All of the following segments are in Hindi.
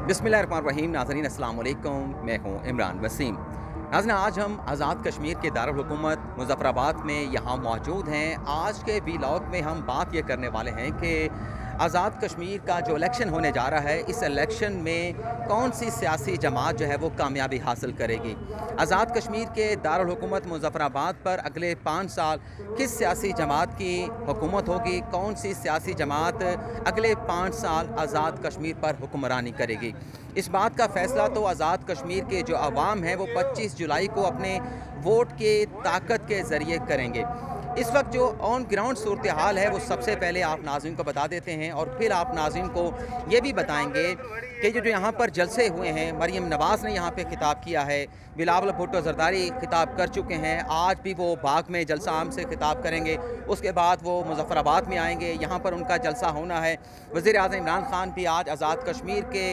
बिस्मिल्लाहिर्रहमानिर्रहीम। नाज़रीन अस्सलाम वालेकुम, मैं हूँ इमरान वसीम। नाज़रीन, आज हम आज़ाद कश्मीर के दारुल हुकूमत मुज़फ़्फ़राबाद में यहाँ मौजूद हैं। आज के व्लॉग में हम बात ये करने वाले हैं कि आज़ाद कश्मीर का जो इलेक्शन होने जा रहा है, इस इलेक्शन में कौन सी सियासी जमात जो है वो कामयाबी हासिल करेगी। आज़ाद कश्मीर के दारुल हुकूमत मुज़फ़्फ़राबाद पर अगले 5 साल किस सियासी जमात की हुकूमत होगी, कौन सी सियासी जमात अगले 5 साल आज़ाद कश्मीर पर हुक्मरानी करेगी। इस बात का फ़ैसला तो आज़ाद कश्मीर के जो अवाम है वो 25 जुलाई को अपने वोट के ताकत के ज़रिए करेंगे। इस वक्त जो ऑन ग्राउंड सूरत हाल है वो सबसे पहले आप नाज़रीन को बता देते हैं और फिर आप नाज़रीन को ये भी बताएंगे कि जो यहाँ पर जलसे हुए हैं, मरीम नवाज़ ने यहाँ पे खिताब किया है, बिलावल भुट्टो ज़रदारी खिताब कर चुके हैं, आज भी वो बाग में जलसा आम से खिताब करेंगे। उसके बाद वो मुज़फ़्फ़राबाद में आएंगे, यहाँ पर उनका जलसा होना है। वज़ीर आज़म इमरान खान भी आज आज़ाद कश्मीर के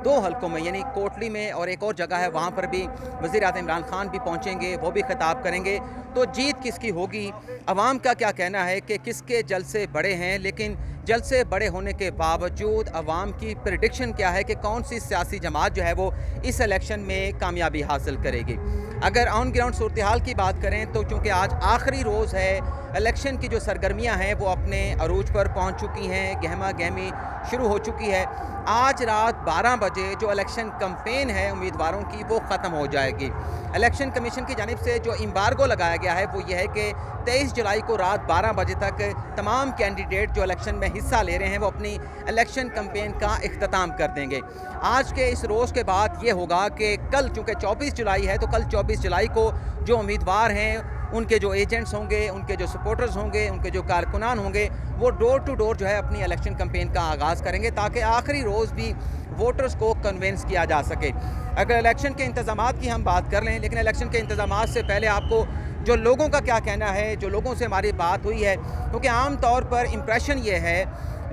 2 हलकों में यानी कोटली में और एक और जगह है वहाँ पर भी वज़ीर आज़म इमरान खान भी पहुँचेंगे, वो भी खिताब करेंगे। तो जीत किसकी होगी, अवाम का क्या कहना है कि किसके जलसे बड़े हैं, लेकिन जलसे बड़े होने के बावजूद अवाम की प्रेडिक्शन क्या है कि कौन सी सियासी जमात जो है वो इस इलेक्शन में कामयाबी हासिल करेगी। अगर ऑन ग्राउंड सूरत हाल की बात करें तो चूँकि आज आखिरी रोज़ है, इलेक्शन की जो सरगर्मियां हैं वो अपने अरूज पर पहुंच चुकी हैं, गहमा गहमी शुरू हो चुकी है। आज रात 12 बजे जो इलेक्शन कैंपेन है उम्मीदवारों की वो ख़त्म हो जाएगी। इलेक्शन कमीशन की जानिब से जो एम्बार्गो लगाया गया है वो ये है कि 23 जुलाई को रात 12 बजे तक तमाम कैंडिडेट जो इलेक्शन में हिस्सा ले रहे हैं वो अपनी इलेक्शन कैंपेन का इख्तिताम कर देंगे। आज के इस रोज़ के बाद ये होगा कि कल, चूँकि 24 जुलाई है, तो कल 24 जुलाई को जो उम्मीदवार हैं, उनके जो एजेंट्स होंगे, उनके जो सपोर्टर्स होंगे, उनके जो कारकुनान होंगे, वो डोर टू डोर जो है अपनी इलेक्शन कैंपेन का आगाज़ करेंगे ताकि आखिरी रोज़ भी वोटर्स को कन्विंस किया जा सके। अगर इलेक्शन के इंतज़ामात की हम बात कर लें, लेकिन इलेक्शन के इंतज़ामात से पहले आपको जो लोगों का क्या कहना है, जो लोगों से हमारी बात हुई है, क्योंकि आम तौर पर इम्प्रेशन ये है,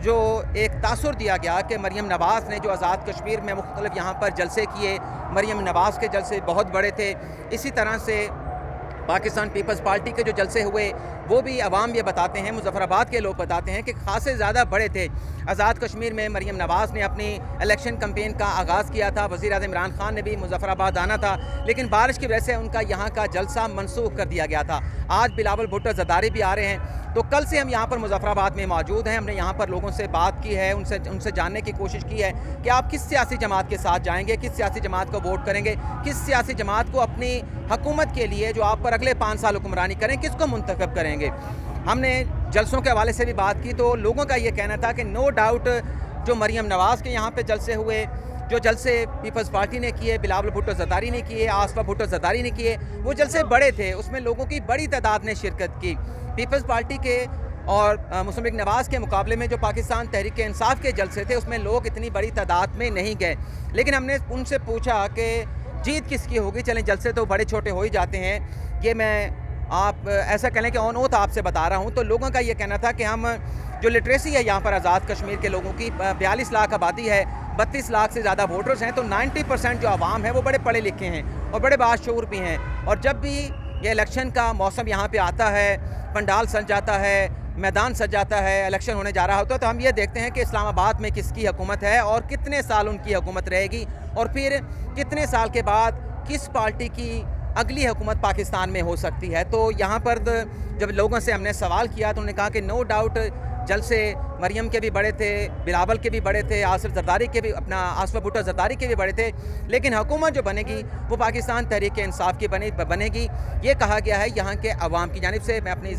जो एक तासुर दिया गया कि मरीम नवाज़ ने जो आज़ाद कश्मीर में मुख्तलिफ यहाँ पर जलसे किए, मरीम नवाज़ के जलसे बहुत बड़े थे। इसी तरह से पाकिस्तान पीपल्स पार्टी के जो जलसे हुए वो भी अवाम ये बताते हैं, मुज़फ़्फ़राबाद के लोग बताते हैं कि खासे ज़्यादा बड़े थे। आज़ाद कश्मीर में मरीम नवाज़ ने अपनी इलेक्शन कैंपेन का आगाज़ किया था, वज़ीर आज़म इमरान खान ने भी मुज़फ़्फ़राबाद आना था, लेकिन बारिश की वजह से उनका यहाँ का जलसा मनसूख कर दिया गया था। आज बिलावल भुट्टो ज़रदारी भी आ रहे हैं। तो कल से हम यहाँ पर मुज़फ़्फ़राबाद में मौजूद हैं। हमने यहाँ पर लोगों से बात की है, उनसे जानने की कोशिश की है कि आप किस सियासी जमात के साथ जाएंगे, किस सियासी जमात को वोट करेंगे, किस सियासी जमात को अपनी हुकूमत के लिए जो आप पर अगले 5 साल हुक्मरानी करें, किसको मुंतखब करेंगे। हमने जलसों के हवाले से भी बात की तो लोगों का ये कहना था कि नो डाउट जो मरीम नवाज़ के यहाँ पे जलसे हुए, जो जलसे पीपल्स पार्टी ने किए, बिलावल भुट्टो ज़रदारी ने किए, आसफ़ा भुट्टो ज़रदारी ने किए, वो जलसे बड़े थे, उसमें लोगों की बड़ी तादाद ने शिरकत की। पीपल्स पार्टी के और मुस्लिम लीग नवाज़ के मुकाबले में जो पाकिस्तान तहरीक इंसाफ के जलसे थे उसमें लोग इतनी बड़ी तादाद में नहीं गए। लेकिन हमने उनसे पूछा कि जीत किसकी होगी। चलें, जलसे तो बड़े छोटे हो ही जाते हैं, ये मैं आप ऐसा कह लें कि ऑन ओथ आपसे बता रहा हूँ। तो लोगों का ये कहना था कि हम जो लिटरेसी है यहाँ पर आज़ाद कश्मीर के लोगों की 42 लाख आबादी है, 32 लाख से ज़्यादा वोटर्स हैं, तो 90% जो आवाम है वो बड़े पढ़े लिखे हैं और बड़े बाशऊर भी हैं। और जब भी ये इलेक्शन का मौसम यहाँ पे आता है, पंडाल सज जाता है, मैदान सज जाता है, इलेक्शन होने जा रहा होता है, तो हम ये देखते हैं कि इस्लामाबाद में किसकी हुकूमत है और कितने साल उनकी हुकूमत रहेगी और फिर कितने साल के बाद किस पार्टी की अगली हुकूमत पाकिस्तान में हो सकती है। तो यहाँ पर जब लोगों से हमने सवाल किया तो उन्होंने कहा कि नो डाउट जलसे मरियम के भी बड़े थे, बिलावल के भी बड़े थे, आसफ़ ज़रदारी के भी, अपना आसफ़ा भुट्टो ज़रदारी के भी बड़े थे, लेकिन हुकूमत जो बनेगी वो पाकिस्तान तहरीक इंसाफ की बनेगी। ये कहा गया है यहाँ के अवाम की जानिब से। मैं अपनी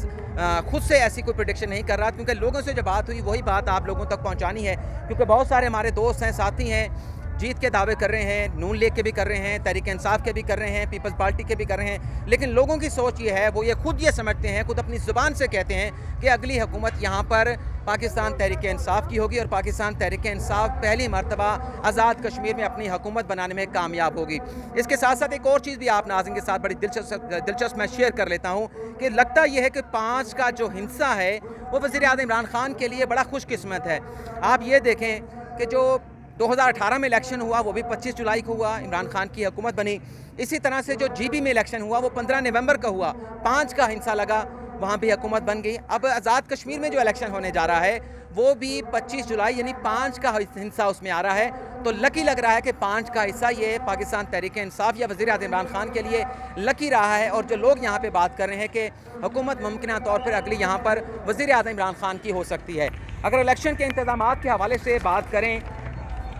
खुद से ऐसी कोई प्रेडिक्शन नहीं कर रहा, क्योंकि लोगों से जो बात हुई वही बात आप लोगों तक पहुँचानी है, क्योंकि बहुत सारे हमारे दोस्त हैं, साथी हैं, जीत के दावे कर रहे हैं, नून लीग के भी कर रहे हैं, तहरीक इंसाफ के भी कर रहे हैं, पीपल्स पार्टी के भी कर रहे हैं, लेकिन लोगों की सोच ये है, वो ये खुद ये समझते हैं, खुद अपनी ज़ुबान से कहते हैं कि अगली हुकूमत यहाँ पर पाकिस्तान तहरीक इंसाफ की होगी और पाकिस्तान तहरीक इंसाफ पहली मरतबा आज़ाद कश्मीर में अपनी हुकूमत बनाने में कामयाब होगी। इसके साथ साथ एक और चीज़ भी आप नाज़रीन के साथ बड़ी दिलचस्प मैं शेयर कर लेता हूँ कि लगता यह है कि 5 का जो हिस्सा है वो वज़ीर आज़म इमरान खान के लिए बड़ा खुशकिस्मत है। आप ये देखें कि जो 2018 में इलेक्शन हुआ वो भी 25 जुलाई को हुआ, इमरान खान की हुकूमत बनी। इसी तरह से जो जीबी में इलेक्शन हुआ वो 15 नवंबर का हुआ, 5 का हिस्सा लगा, वहाँ भी हुकूमत बन गई। अब आज़ाद कश्मीर में जो इलेक्शन होने जा रहा है वो भी 25 जुलाई यानी 5 का हिस्सा उसमें आ रहा है। तो लकी लग रहा है कि 5 का हिस्सा ये पाकिस्तान तहरीक इंसाफ या वज़ीर आज़म इमरान खान के लिए लकी रहा है। और जो लोग यहाँ पे बात कर रहे हैं कि हुकूमत मुमकिन तौर पर अगली यहाँ पर वज़ीर आज़म इमरान खान की हो सकती है। अगर इलेक्शन के इंतज़ामात के हवाले से बात करें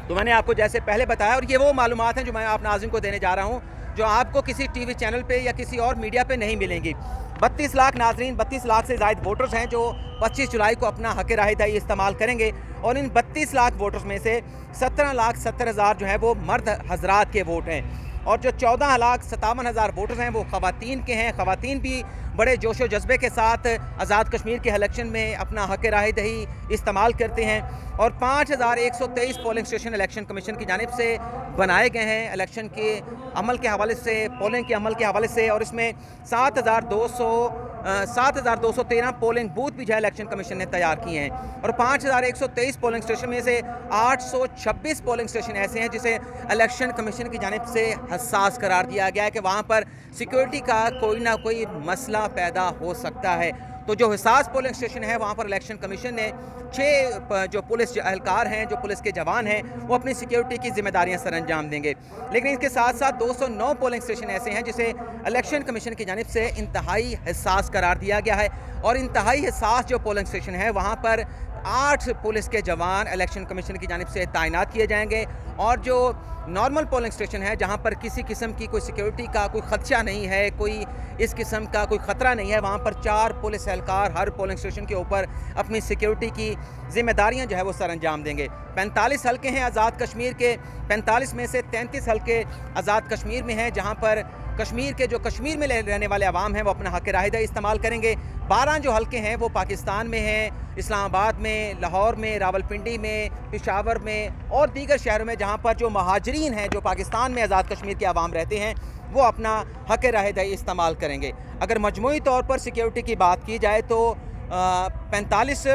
तो मैंने आपको जैसे पहले बताया, और ये वो मालूमात हैं जो मैं आप नाज़रीन को देने जा रहा हूँ, जो आपको किसी टीवी चैनल पे या किसी और मीडिया पे नहीं मिलेंगी। 32 लाख नाज़रीन, 32 लाख से ज़ायद वोटर्स हैं जो 25 जुलाई को अपना हक़ राय दही इस्तेमाल करेंगे। और इन 32 लाख वोटर्स में से 17,70,000 जो है वो मर्द हजरात के वोट हैं, और जो 14,57,000 वोटर्स हैं वो ख़वातीन के हैं। ख़वातीन भी बड़े जोश व जज्बे के साथ आज़ाद कश्मीर के इलेक्शन में अपना हक़ राय दही इस्तेमाल करते हैं। और 5,123 पोलिंग स्टेशन इलेक्शन कमीशन की जानिब से बनाए गए हैं इलेक्शन के अमल के हवाले से, पोलिंग के अमल के हवाले से। और इसमें 7,213 पोलिंग बूथ भी जो है इलेक्शन कमीशन ने तैयार किए हैं। और 5,123 पोलिंग स्टेशन में से 826 पोलिंग स्टेशन ऐसे हैं जिसे इलेक्शन कमीशन की जानिब से हसास करार दिया गया है कि वहाँ पर सिक्योरिटी का कोई ना कोई मसला पैदा हो सकता है। तो जो हसास पोलिंग स्टेशन है वहाँ पर इलेक्शन कमीशन ने 6 जो पुलिस एहलकार हैं, जो पुलिस के जवान हैं, वो अपनी सिक्योरिटी की जिम्मेदारियाँ सर अंजाम देंगे। लेकिन इसके साथ साथ 209 पोलिंग स्टेशन ऐसे हैं जिसे इलेक्शन कमीशन की जानिब से इंतहाई हसास करार दिया गया है। और इंतहाई हसास जो पोलिंग स्टेशन है वहाँ पर 8 पुलिस के जवान इलेक्शन कमीशन की जानिब से तैनात किए जाएंगे। और जो नॉर्मल पोलिंग स्टेशन है जहाँ पर किसी किस्म की कोई सिक्योरिटी का कोई खदशा नहीं है, कोई इस किस्म का कोई ख़तरा नहीं है, वहाँ पर 4 पुलिस एहलकार हर पोलिंग स्टेशन के ऊपर अपनी सिक्योरिटी की जिम्मेदारियाँ जो है वो सर अंजाम देंगे। 45 हल्के हैं आज़ाद कश्मीर के, 45 में से 33 हल्के आज़ाद कश्मीर में हैं, जहाँ पर कश्मीर के जो कश्मीर में रहने वाले अवाम हैं वो अपना हक़ राय दही इस्तेमाल करेंगे। 12 जो हल्के हैं वो पाकिस्तान में हैं, इस्लामाबाद में, लाहौर में, रावलपिंडी में, पेशावर में और दीगर शहरों में, जहाँ पर जो महाजरीन हैं जो पाकिस्तान में आज़ाद कश्मीर के अवाम रहते हैं वो अपना हक़ राय दही इस्तेमाल करेंगे। अगर मजमूई तौर पर सिक्योरिटी की बात की जाए तो 45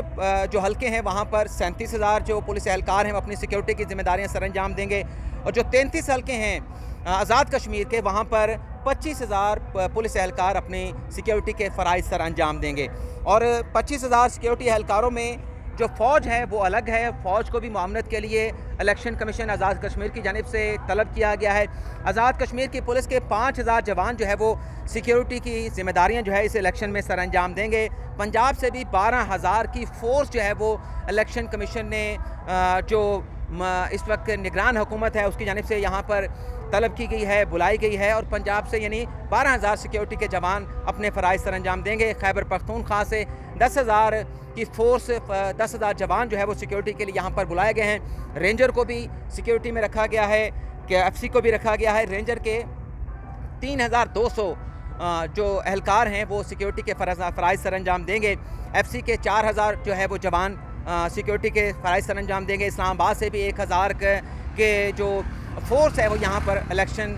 जो हल्के हैं वहाँ पर 37,000 जो पुलिस एहलकार हैं वो अपनी सिक्योरिटी की जिम्मेदारियाँ सर अंजाम देंगे। और जो 33 हल्के हैं आज़ाद कश्मीर के, वहाँ पर 25,000 पुलिस एहलकार अपनी सिक्योरिटी के फ़राइज़ सर अंजाम देंगे। और 25,000 सिक्योरिटी एहलकारों में जो फ़ौज है वो अलग है। फ़ौज को भी मुआवनत के लिए इलेक्शन कमीशन आज़ाद कश्मीर की जानिब से तलब किया गया है। आज़ाद कश्मीर की पुलिस के 5,000 जवान जो है वो सिक्योरिटी की जिम्मेदारियां जो है इस इलेक्शन में सर अंजाम देंगे। पंजाब से भी 12,000 की फ़ोर्स जो है वो इलेक्शन कमीशन ने जो इस वक्त निगरान हुकूमत है उसकी जानिब से यहाँ पर तलब की गई है, बुलाई गई है। और पंजाब से यानी 12,000 सिक्योरिटी के जवान अपने फ़राइज़ सर अंजाम देंगे। खैबर पख्तूनख्वा से 10,000 की फ़ोर्स, 10,000 जवान जो है वो सिक्योरिटी के लिए यहाँ पर बुलाए गए हैं। रेंजर को भी सिक्योरिटी में रखा गया है, KFC को भी रखा गया है। रेंजर के 3,200 जो एहलकार हैं वो सिक्योरिटी के फ़राइज़ सर अंजाम देंगे। FC के 4,000 जो है वो जवान सिक्योरिटी के फ़राइज़ सर अंजाम देंगे। इस्लामाबाद से भी 1,000 के जो फोर्स है वो यहाँ पर इलेक्शन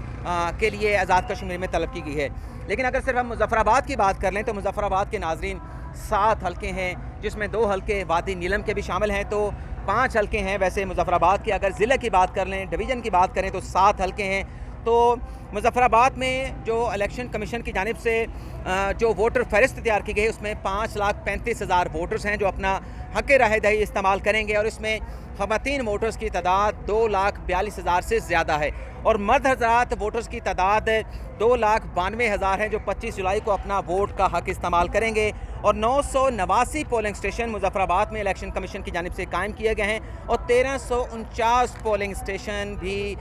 के लिए आज़ाद कश्मीर में तलब की गई है। लेकिन अगर सिर्फ हम मुज़फ़्फ़राबाद की बात कर लें तो मुज़फ़्फ़राबाद के नाज़रीन 7 हल्के हैं, जिसमें 2 हल्के वादी नीलम के भी शामिल हैं, तो 5 हल्के हैं वैसे मुज़फ़्फ़राबाद के। अगर ज़िले की बात कर लें, डिवीज़न की बात करें तो 7 हल्के हैं। तो मुज़फ़्फ़राबाद में जो इलेक्शन कमीशन की जानिब से जो वोटर फहरिस्त तैयार की गई है उसमें 5,35,000 वोटर्स हैं जो अपना हक़ राय दही इस्तेमाल करेंगे। और इसमें ख़वातीन वोटर्स की तादाद 2,42,000 से ज़्यादा है। और मर्द हज़रात वोटर्स की तादाद 2,92,000 है जो 25 जुलाई को अपना वोट का हक़ इस्तेमाल करेंगे। और 989 पोलिंग स्टेशन मुज़फ़्फ़राबाद में इलेक्शन कमीशन की जानिब से कायम किए गए हैं। और 1,349 पोलिंग स्टेशन भी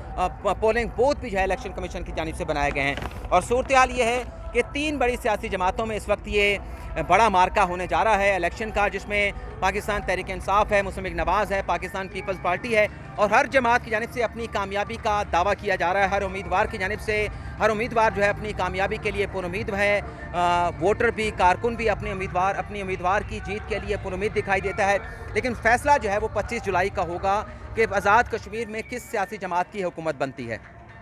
पोलिंग बूथ भी जो है इलेक्शन कमीशन की जानिब से बनाए गए हैं। और सूरत हाल ये है कि 3 बड़ी सियासी जमातों में इस वक्त ये बड़ा मार्का होने जा रहा है इलेक्शन का, जिसमें पाकिस्तान तहरीक इंसाफ है, मुस्लिम लीग नवाज़ है, पाकिस्तान पीपल्स पार्टी है। और हर जमात की जानिब से अपनी कामयाबी का दावा किया जा रहा है। हर उम्मीदवार की जानिब से हर उम्मीदवार जो है अपनी कामयाबी के लिए पुरुमीद है। वोटर भी, कारकुन भी अपनी उम्मीदवार की जीत के लिए पुरुमीद दिखाई देता है। लेकिन फ़ैसला जो है वो 25 जुलाई का होगा कि आज़ाद कश्मीर में किस सियासी जमात की हुकूमत बनती है।